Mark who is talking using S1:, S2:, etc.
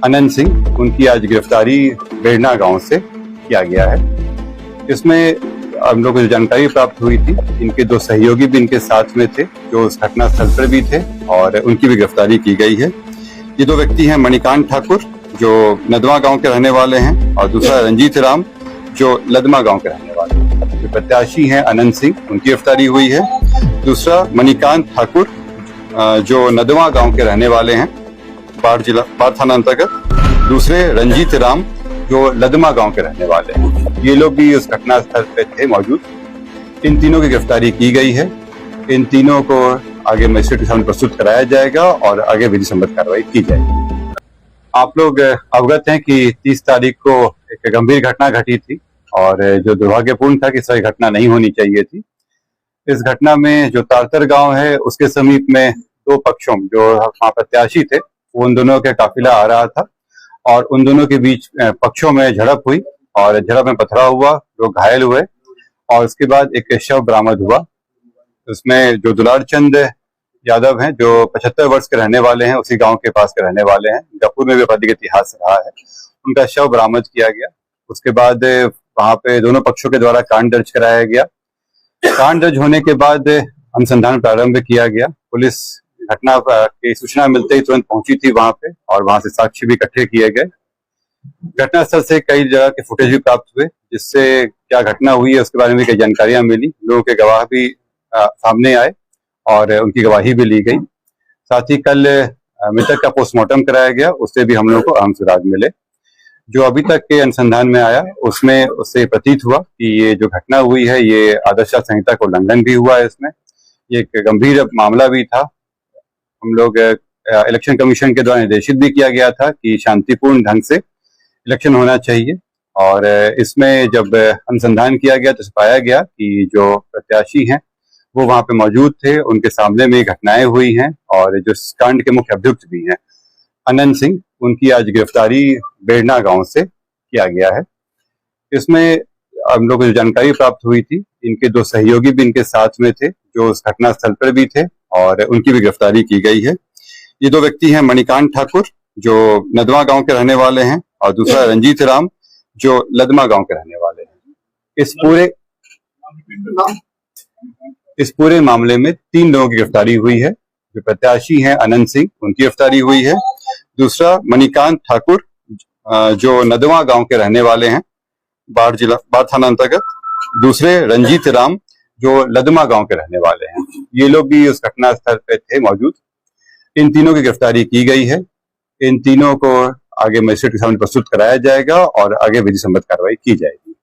S1: अनंत सिंह, उनकी आज गिरफ्तारी बेड़ना गांव से किया गया है। इसमें हम लोग को जो जानकारी प्राप्त हुई थी, इनके दो सहयोगी भी इनके साथ में थे जो उस घटना स्थल पर भी थे और उनकी भी गिरफ्तारी की गई है। ये दो व्यक्ति हैं मणिकांत ठाकुर जो नदवा गांव के रहने वाले हैं और दूसरा रंजीत राम जो लदमा गांव के रहने वाले हैं। जो प्रत्याशी हैं अनंत सिंह, उनकी गिरफ्तारी हुई है। दूसरा मणिकांत ठाकुर जो नदवा गांव के रहने वाले हैं, बाढ़ थाना अंतर्गत। दूसरे रंजीत राम जो लदमा गांव के रहने वाले हैं। ये लोग भी उस घटना स्थल पे थे मौजूद। इन तीनों की गिरफ्तारी की गई है। इन तीनों को आगे मजिस्ट्रेट के सामने प्रस्तुत कराया जाएगा और आगे विधि सम्मत कार्रवाई की जाएगी। आप लोग अवगत हैं कि 30 तारीख को एक गंभीर घटना घटी थी और जो दुर्भाग्यपूर्ण था कि सही घटना नहीं होनी चाहिए थी। इस घटना में जो तारतर गांव है उसके समीप में दो पक्षों जो वहाँ प्रत्याशी थे, उन दोनों का काफिला आ रहा था और उन दोनों के बीच पक्षों में झड़प हुई और झड़प में पथराव हुआ, लोग घायल हुए और उसके बाद एक शव बरामद हुआ। उसमें जो दुलार चंद यादव हैं जो 75 वर्ष के रहने वाले हैं, उसी गांव के पास के रहने वाले हैं, गफूर में भी अपराधिक इतिहास रहा है, उनका शव बरामद किया गया। उसके बाद वहां पे दोनों पक्षों के द्वारा कांड दर्ज कराया गया। कांड दर्ज होने के बाद अनुसंधान प्रारंभ किया गया। पुलिस घटना की सूचना मिलते ही तुरंत पहुंची थी वहां पे और वहां से साक्ष्य भी इकट्ठे किए गए। घटनास्थल से कई जगह के फुटेज भी प्राप्त हुए, जिससे क्या घटना हुई है उसके बारे में कई जानकारियां मिली। लोगों के गवाह भी सामने आए और उनकी गवाही भी ली गई। साथ ही कल मृतक का पोस्टमार्टम कराया गया, उससे भी हम लोगों को अहम सुराग मिले। जो अभी तक के अनुसंधान में आया उसमें उससे प्रतीत हुआ कि ये जो घटना हुई है ये आदर्श आचार संहिता का उल्लंघन भी हुआ है। इसमें ये एक गंभीर मामला भी था। हम लोग इलेक्शन कमीशन के द्वारा निर्देशित भी किया गया था कि शांतिपूर्ण ढंग से इलेक्शन होना चाहिए और इसमें जब अनुसंधान किया गया तो पाया गया कि जो प्रत्याशी हैं वो वहां पे मौजूद थे, उनके सामने में घटनाएं हुई हैं और जो कांड के मुख्य अभियुक्त भी हैं अनंत सिंह, उनकी आज गिरफ्तारी बेड़ना गांव से किया गया है। इसमें हम लोग को जो जानकारी प्राप्त हुई थी, इनके दो सहयोगी भी इनके साथ में थे जो उस घटना स्थल पर भी थे और उनकी भी गिरफ्तारी की गई है। ये दो व्यक्ति हैं मणिकांत ठाकुर जो नदवा गांव के रहने वाले हैं और दूसरा रंजीत राम जो लदमा गांव के रहने वाले हैं। इस पूरे मामले में 3 लोगों की गिरफ्तारी हुई है। जो प्रत्याशी हैं अनंत सिंह, उनकी गिरफ्तारी हुई है। दूसरा मणिकांत ठाकुर जो नदवा गांव के रहने वाले हैं, बाढ़ थाना अंतर्गत। दूसरे रंजीत राम जो लदमा गांव के रहने वाले हैं। ये लोग भी उस घटना स्थल पे थे मौजूद। इन तीनों की गिरफ्तारी की गई है। इन तीनों को आगे मजिस्ट्रेट के सामने प्रस्तुत कराया जाएगा और आगे विधि सम्मत कार्रवाई की जाएगी।